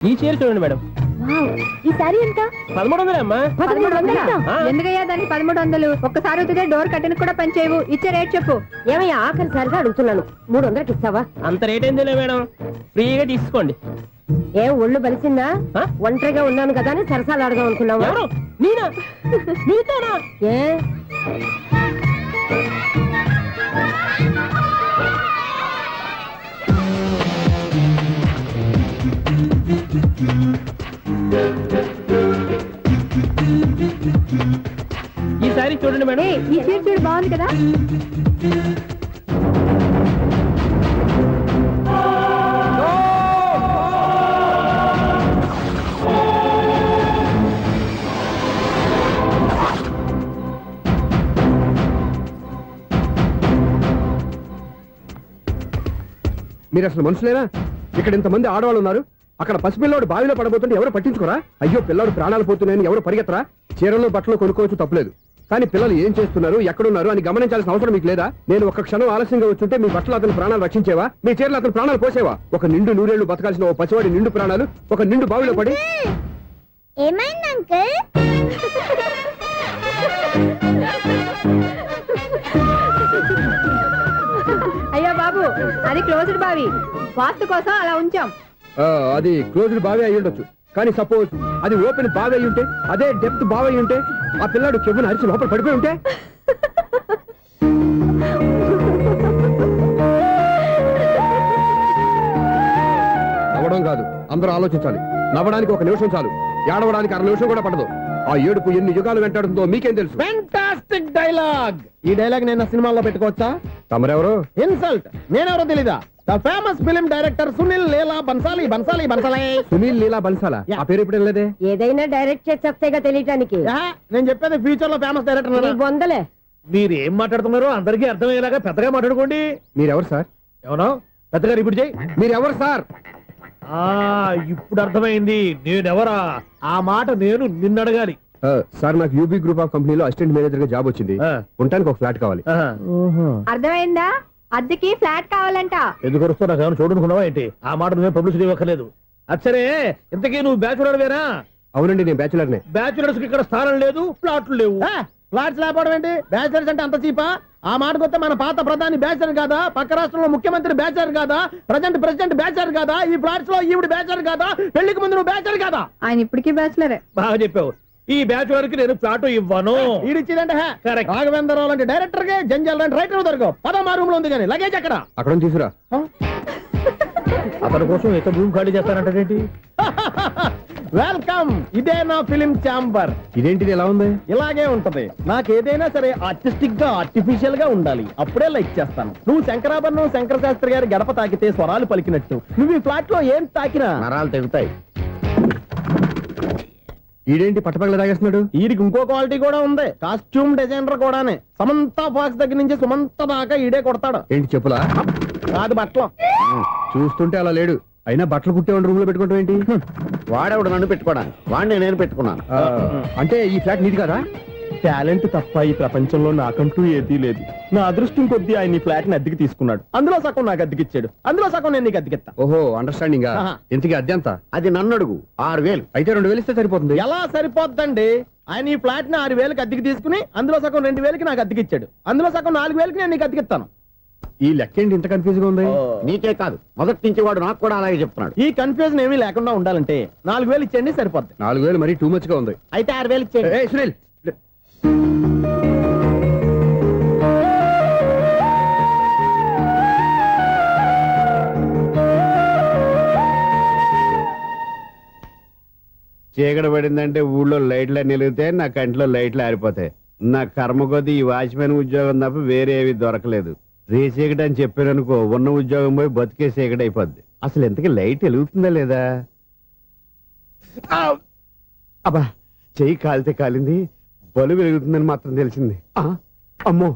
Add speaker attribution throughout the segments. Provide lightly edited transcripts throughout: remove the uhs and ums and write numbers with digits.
Speaker 1: ఈ చీర చూడండి మేడం.
Speaker 2: ఈ సారీ ఎంత?
Speaker 1: 1300 అమ్మా.
Speaker 2: 1300?
Speaker 3: ఎందుకయ్యా దానికి 1300? ఒక్కసారి అవుతుందే డోర్ కట్టిన కూడా పని చేయవు. ఇచ్చే రేట్ చెప్పు.
Speaker 2: ఏమయ్యా ఆఖరిసారిగా అడుగుతున్నాను, 300కి ఇస్తావా?
Speaker 1: అంత రేట్ ఏందిలే మేడం, ఫ్రీగా తీసుకోండి.
Speaker 2: ఏం ఒళ్ళు బలిసిందా? ఒంటరిగా ఉన్నాను కదా అని సరసాలు అడదాం అనుకున్నావా?
Speaker 1: ఎవరు? నేనా? నీతోనా?
Speaker 2: ఏ
Speaker 1: ఈ సారీ చూడండి మేడం.
Speaker 3: ఈ చీర చూడు, బాగుంది కదా.
Speaker 4: మీరు అసలు మనుషులేనా? ఇక్కడ ఇంతమంది ఆడవాళ్ళు ఉన్నారు, అక్కడ పసిపిల్లాడు బావిలో పడబోతుంటే ఎవరు పట్టించుకోరా? అయ్యో పిల్లాడు ప్రాణాలు పోతున్నాయని ఎవరు పరిగెత్తరా? చీరలు బట్టలు కొనుక్కోవచ్చు, తప్పులేదు. కానీ పిల్లలు ఏం చేస్తున్నారు, ఎక్కడున్నారు అని గమనించాల్సిన అవసరం మీకు లేదా? నేను ఒక క్షణం ఆలస్యంగా వచ్చుంటే మీ బట్టలు అతని ప్రాణాలు రక్షించేవా? మీ చీరలు అతని ప్రాణాలు పోసేవా? ఒక నిండు నూరేళ్లు బతకాల్సిన ఓ పసివాడి నిండు ప్రాణాలు ఒక నిండు బావిలో పడి.
Speaker 2: ఏమైంది అంకుల్?
Speaker 3: అయ్యో బాబు, అది క్లోజ్డ్ బావి, వాస్తు కోసం అలా ఉంచాం.
Speaker 4: అది క్లోజ్డ్ బావి అయి ఉండొచ్చు, కానీ సపోజ్ అది ఓపెన్ బావి అయి ఉంటే, అదే డెప్త్ బావి అయి ఉంటే, ఆ పిల్లాడు చెవును అరిచి లోపల పడిపోయి ఉంటే? నవ్వడం కాదు, అందరూ ఆలోచించాలి. నవ్వడానికి ఒక నిమిషం చాలు, ఏడవడానికి 1/2 నిమిషం కూడా పడదు. ఆ ఏడుపు ఎన్ని యుగాలు వెంటాడుతుందో మీకేం తెలుసు?
Speaker 5: Fantastic dialogue. ఈ డైలాగ్ నేను సినిమాలో పెట్టుకోవచ్చా?
Speaker 4: తమరెవరు?
Speaker 5: ఇన్సల్ట్. నేనెవరో తెలీదా? The famous film director Sunil Leela Bhansali.
Speaker 4: Sunil Leela బన్సాలా? ఆ పేరు ఇప్పుడు లేదే.
Speaker 2: ఏదైనా డైరెక్ట్ చేసి వస్తేగా తెలియటానికి.
Speaker 5: నేను చెప్పేది ఫ్యూచర్ లో ఫేమస్ డైరెక్టర్.
Speaker 2: బొందలే.
Speaker 5: మీరు ఏం మాట్లాడుతున్నారో అందరికీ అర్థమయ్యేలాగా పెద్దగా మాట్లాడుకోండి.
Speaker 4: మీరెవరు సార్?
Speaker 5: ఎవరో పెద్దగా రిపీట్ చేయి.
Speaker 4: మీరెవరు సార్?
Speaker 5: ఇప్పుడు అర్థమైంది నేనెవరా. ఆ మాట నేను నిన్ను అడగాలి.
Speaker 4: సార్, నాకు యూబీ గ్రూప్ ఆఫ్ కంపెనీలో అసిస్టెంట్ మేనేజర్ గా జాబ్ వచ్చింది. ఉండటానికి ఒక ఫ్లాట్ కావాలి.
Speaker 3: అర్థమైందా? అద్దెకి ఫ్లాట్ కావాలంట.
Speaker 5: ఎందుకు వస్తా నాకు చూడనుకున్నావా ఏంటి? ఆ మాట నువ్వే పబ్లిసిటీ ఇవ్వక్కర్లేదు. అచ్చరే, ఇంతకీ నువ్వు బ్యాచులర్ వేరా?
Speaker 4: అవునండి, నేను బ్యాచులర్నే.
Speaker 5: బ్యాచులర్స్ కి ఇక్కడ స్థానం లేదు, ఫ్లాట్లు లేవు. ఫ్లాట్స్ లేకపోవడం ఏంటి? బ్యాచులర్స్ అంటే అంత చీపా? ఆ మాటకొస్తే మన పాత ప్రధాని బ్యాచర్ కాదా? పక్క రాష్ట్రంలో ముఖ్యమంత్రి బ్యాచర్ కాదా? ప్రెసిడెంట్ బ్యాచర్ కాదా? ఈ ఫ్లాట్స్ లో ఈవిడ బ్యాచర్ కాదా? పెళ్లికి ముందు నువ్వు బ్యాచర్ కాదా?
Speaker 3: ఆయన ఇప్పటికీ బ్యాచులరే.
Speaker 5: బాగా చెప్పావు. ఈ బ్యాచులర్ కి నేను ఫ్లాట్ ఇవ్వను. ఈడిచ్చిందంటే రాఘవేంద్రరావు లాంటి డైరెక్టర్ కి జంజల్ లాంటి రైటర్ దొరకవు. పదమా రూమ్ లో ఉంది కానీ లగేజ్ అక్కడ.
Speaker 4: అక్కడ తీసుకురా.
Speaker 5: అతని కోసం ఎంత రూమ్ ఖాళీ చేస్తానంటే వెల్కమ్. ఇదే నా ఫిలిం ఛాంబర్.
Speaker 4: ఇదేంటిది ఎలా ఉంది?
Speaker 5: ఇలాగే ఉంటది. నాకు ఏదైనా సరే ఆర్టిస్టిక్ గా ఆర్టిఫిషియల్ గా ఉండాలి, అప్పుడే లైక్ చేస్తాను. నువ్వు శంకరాభరణం శంకర శాస్త్రి గారి గడప తాకితే స్వరాలు పలికినట్టు నువ్వు ఈ ఫ్లాట్ లో ఏం తాకినా నరాలు తెగుతాయి.
Speaker 4: ఈడేంటి పట్టపగల తాగేస్తున్నాడు?
Speaker 5: వీడికి ఇంకో క్వాలిటీ కూడా ఉంది. కాస్ట్యూమ్ డిజైనర్ కూడానే. సమంత ఫాక్స్ దగ్గర నుంచి సుమంత దాకా ఈడే కొడతాడు.
Speaker 4: ఏంటి చెప్పులా?
Speaker 5: కాదు, బట్టలు.
Speaker 4: చూస్తుంటే అలా లేడు. అయినా బట్టలు కుట్టేవాడి రూమ్ లో పెట్టుకోవడం ఏంటి?
Speaker 5: వాడేవాడు నన్ను పెట్టుకోవడానికి, వాడిని నేను పెట్టుకున్నాను.
Speaker 4: అంటే ఈ ఫ్లాట్ నీది కదా?
Speaker 5: టాలెంట్ తప్ప ఈ ప్రపంచంలో నాకంటూ ఏదీ లేదు. నా అదృష్టం కొద్దీ ఆయన ఈ ఫ్లాట్ ని అద్దెకి తీసుకున్నాడు. అందులో సగం నాకు అద్దెకిచ్చాడు, అందులో సగం నేను నీకు అద్దెకిస్తా.
Speaker 4: ఓహో, అండర్స్టాండింగ్. ఇంతకీ అద్దె ఎంత?
Speaker 5: అది నన్ను అడుగు. 6000.
Speaker 4: అయితే 2000 ఇస్తే సరిపోతుంది.
Speaker 5: ఎలా సరిపోద్దండి? ఆయన ఈ ఫ్లాట్ ని 6000కి అద్దెకి తీసుకుని అందులో సగం 2000కి నాకు అద్దెకిచ్చాడు, అందులో సగం 4000కి నేను నీకు అద్దెకిస్తాను.
Speaker 4: ఈ లెక్క ఏంటి ఇంత కన్ఫ్యూజ్ గా ఉంది?
Speaker 5: నీకే కాదు, మొదటి నుంచి వాడు నాకు కూడా అలాగే చెప్తున్నాడు. ఈ కన్ఫ్యూజన్ ఏమీ లేకుండా ఉండాలంటే 4000 ఇచ్చేయండి, సరిపోద్ది.
Speaker 4: 4000 మరీ టూ మచ్ గా ఉంది.
Speaker 5: అయితే 6000 ఇచ్చేయండి.
Speaker 4: సునీల్,
Speaker 6: చీకటి పడిందంటే ఊళ్ళో లైట్లు నిలిగితే నా కంట్లో లైట్లు ఆరిపోతాయి. నా కర్మ కొద్దీ ఈ వాచ్మెన్ ఉద్యోగం తప్ప వేరే ఏవి దొరకలేదు. రే చీకటి అని చెప్పారనుకో, ఉన్న ఉద్యోగం పోయి బతికే చీకటి అయిపోద్ది. అసలు ఎంతకీ లైట్ వెలుగుతుందా లేదా? అబ్బా, చెయ్యి కాలితే కాలింది, బలుబు వెలుగుతుందని మాత్రం తెలిసింది. అమ్మో,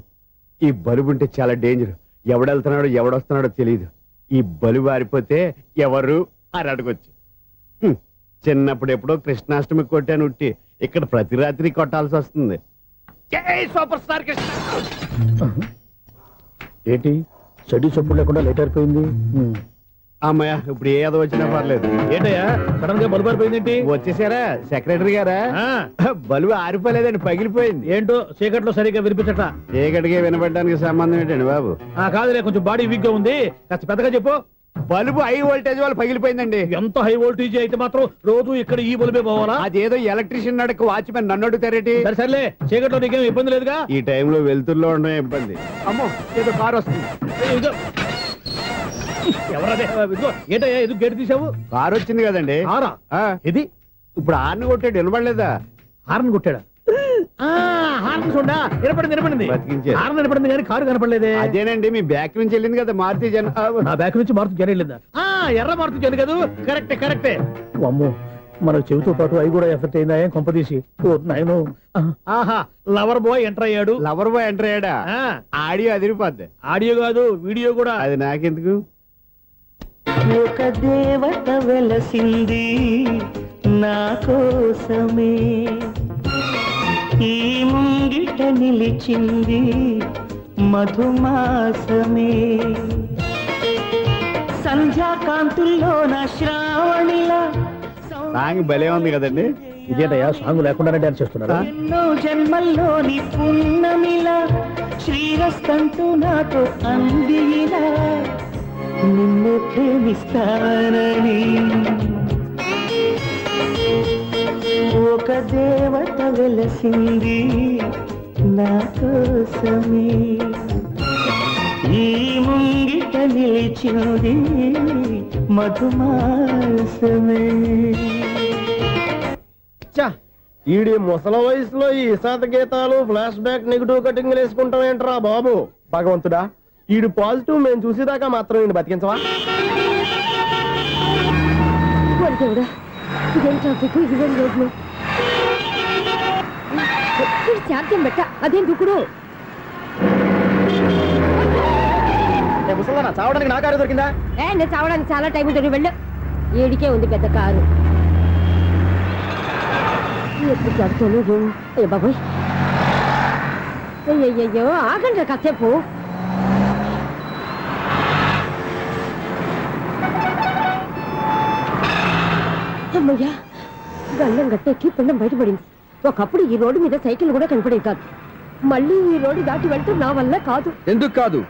Speaker 6: ఈ బలుబు ఉంటే చాలా డేంజర్. ఎవడెళ్తున్నాడో ఎవడొస్తున్నాడో తెలియదు. ఈ బలుబు ఆరిపోతే ఎవరు అని అడగొచ్చు. చిన్నప్పుడు ఎప్పుడో కృష్ణాష్టమి కొట్టాను ఉట్టి, ఇక్కడ ప్రతి రాత్రి కొట్టాల్సి వస్తుంది. Super star Krishna.
Speaker 5: ఏంటి చెడు చెప్పుడు లేకుండా లేట్ అయిపోయింది?
Speaker 6: అమ్మయ్య ఇప్పుడు ఏదో వచ్చినా పర్లేదు.
Speaker 5: ఏంటయ్యా సడన్ గా బల్బు ఆరిపోయిందేంటి?
Speaker 6: వచ్చేసారా సెక్రటరీ గారా?
Speaker 5: ఆ,
Speaker 6: బలువు ఆరిపోలేదండి, పగిలిపోయింది.
Speaker 5: ఏంటో చీకట్లో సరిగ్గా వినిపించట.
Speaker 6: చీకటికి వినపడడానికి సంబంధం ఏంటండి బాబు?
Speaker 5: కాదులే, కొంచెం బాడీ వీక్ గా ఉంది, కాస్త పెద్దగా చెప్పు.
Speaker 6: బలుబు హై వోల్టేజ్ వాళ్ళు పగిలిపోయిందండి.
Speaker 5: ఎంత హై వోల్టేజ్ అయితే మాత్రం రోజు ఇక్కడ ఈ బల్బే పోవాలా?
Speaker 6: అదేదో ఎలక్ట్రీషియన్ నడక వాచ్మెన్ నన్ను అడుగుతారేటి?
Speaker 5: సరే సర్లే, చీకట్లో నీకేం ఇబ్బంది లేదుగా?
Speaker 6: ఈ టైంలో వెళ్తుల్లో ఉండడం ఇబ్బంది. అమ్మో ఏదో కారు వస్తుంది.
Speaker 5: ఇదిగో. ఎవరదే? ఇదిగో, ఏంటయ్యా ఎందుకు గేట్ తీసావు?
Speaker 6: కారు వచ్చింది కదండి.
Speaker 5: ఆరా
Speaker 6: ఆ,
Speaker 5: ఇది
Speaker 6: ఇప్పుడు ఆర్ని కొట్టాడు, వినపడలేదా?
Speaker 5: హార్న్ కొట్టాడా? హార్న్ చూడా వినపడింది.
Speaker 6: బతికించారు.
Speaker 5: హార్న్ వినపడింది కానీ కారు కనపడలేదే.
Speaker 6: అదేనండి మీ బ్యాక్ నుంచి వెళ్ళింది కదా మారుతి జన.
Speaker 5: నా బ్యాక్ నుంచి మారుతు జరగలేదా? ఎర్ర మారుతు జన కదా? కరెక్టే. అమ్మో, మన చెవితో పాటు అవి కూడా ఎఫెక్ట్ అయిందా? ఏం కొంపదీసి. ఓ నాయనో. ఆహా, లవర్ బాయ్ ఎంటర్ అయ్యాడు.
Speaker 6: లవర్ బాయ్ ఎంటర్ అయ్యాడా?
Speaker 5: ఆ,
Speaker 6: ఆడియో అదిరిపోద్ది.
Speaker 5: ఆడియో కాదు వీడియో కూడా.
Speaker 6: అది నాకెందుకు?
Speaker 7: ఒక దేవత వెలసింది నా కోసమే, ఈ ముంగిట నిలిచింది మధుమాసమే, సంధ్యాకాంతుల్లో నా శ్రావణిలా
Speaker 6: సాంగ్ భలే ఉంది కదండి.
Speaker 5: ఇదేంటయ్యా సాంగ్ లేకుండానే డాన్స్ చేస్తున్నారా?
Speaker 7: ఎన్నో జన్మల్లోని పున్నమిలా శ్రీరస్తంటూ నాతో అందిలా నిన్ను ప్రేమిస్తానని, ఒక దేవత వెలసింది నా కోసమే, ఈ ముంగిట నిలిచింది మధుమాసమే.
Speaker 5: ఈడి ముసల వయసులో ఈ ఇసాత గీతాలు ఫ్లాష్ బ్యాక్ నెగిటివ్ కటింగ్ వేసుకుంటాం ఏంట్రా బాబు? భగవంతుడా, ఈడు పాజిటివ్ మేము చూసేదాకా మాత్రం ఈయన బతికించవా?
Speaker 2: ఓరి దేవుడా, ఇదేం ట్రాఫిక్, ఇదేం రోడ్లు. ఇది చార్జం పెట్ట, అదేం దుక్కుడు.
Speaker 5: ముసలనా చావడానికి నా కారు దొరికిందా?
Speaker 2: నేను చావడానికి చాలా టైం ఉంటుంది, వెళ్ళు. ఏడికే ఉంది పెద్ద కారు. ఎప్పుడు చదువుకోలేదు. అయ్యో బాబోయ్, అయ్యయ్యో ఆగండి కాసేపు. అమ్మయ్యా, గల్లం గట్టెక్కి పిండం బయటపడింది. ఒకప్పుడు ఈ రోడ్డు మీద సైకిల్ కూడా కనపడేది కాదు. మళ్ళీ ఈ రోడ్డు దాటి వెళ్తూ నా వల్ల కాదు.
Speaker 4: ఎందుకు కాదు?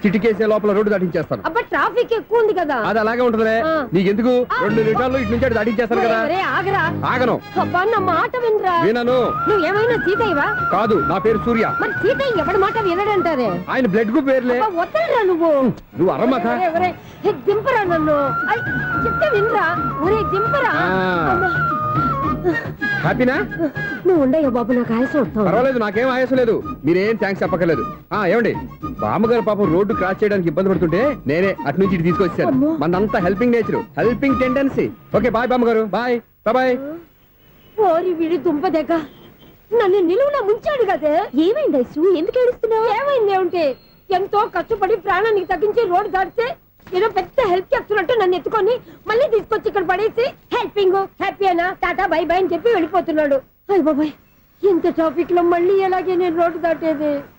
Speaker 4: చిటికేసే లోపల రోడ్డు దాటించేస్తాను.
Speaker 2: అబ్బా, ట్రాఫిక్ ఎక్కువ ఉంది కదా.
Speaker 4: అది అలాగే ఉంటదిలే.
Speaker 2: ఆ.
Speaker 4: నీకెందుకు? 2 నిమిషాల్లో ఇటు నుంచి అటు దాటించేస్తాను కదా.
Speaker 2: ఒరే, ఆగరా.
Speaker 4: ఆగను.
Speaker 2: అబ్బా, నా మాట వినరా.
Speaker 4: వినను.
Speaker 2: నువ్వేమైనా సీతయ్యవా?
Speaker 4: కాదు, నా పేరు సూర్య.
Speaker 2: మరి సీతయ్య ఎవడి మాట వినడంటారే?
Speaker 4: ఆయన బ్లడ్ గ్రూప్ పేర్లే.
Speaker 2: అబ్బా, వదలరా నువ్వు.
Speaker 4: నువ్వు అరమ్మక.
Speaker 2: ఒరే, ఒరే, హే, దింపరా నన్ను. ఐ, చెప్తే వినరా. ఒరే, దింపరా.
Speaker 4: ఆ.
Speaker 2: అమ్మా.
Speaker 4: హ్యాపీనా?
Speaker 2: నువ్వు ఉండయ్యా బాబు, నాకు ఆయాసం వస్తావు.
Speaker 4: పర్వాలేదు, నాకేం ఆయాసం లేదు. మీరేం థ్యాంక్స్ చెప్పక్కర్లేదు. ఏమండి, బామ్మగారు పాపం రోడ్డు క్రాస్ చేయడానికి ఇబ్బంది పడుతుంటే నేనే అటు నుంచి ఇటు తీసుకొచ్చాను.
Speaker 2: అమ్మో.
Speaker 4: మనంతా helping nature, helping tendency. Okay, bye బామ్మగారు. Bye bye.
Speaker 2: ఓరి వీడి దుంపదగ్గ, నన్ను నిలువున ముంచాడు కదే. ఏమైంది ఐసు? ఎందుకు ఏడుస్తున్నావు? ఏమైంది ఏమిటి? ఎంతో కష్టపడి ప్రాణానికి తగ్గించి రోడ్డు దాటితే ఏదో పెద్ద హెల్ప్ చేస్తున్నట్టు నన్ను ఎత్తుకొని మళ్ళీ తీసుకొచ్చి ఇక్కడ పడేసి హెల్పింగ్ హ్యాపీ అయినా టాటా బై బై అని చెప్పి వెళ్ళిపోతున్నాడు. అయ్య బాబాయ్, ఇంత ట్రాఫిక్ లో మళ్ళీ ఎలాగే నేను రోడ్డు దాటేది?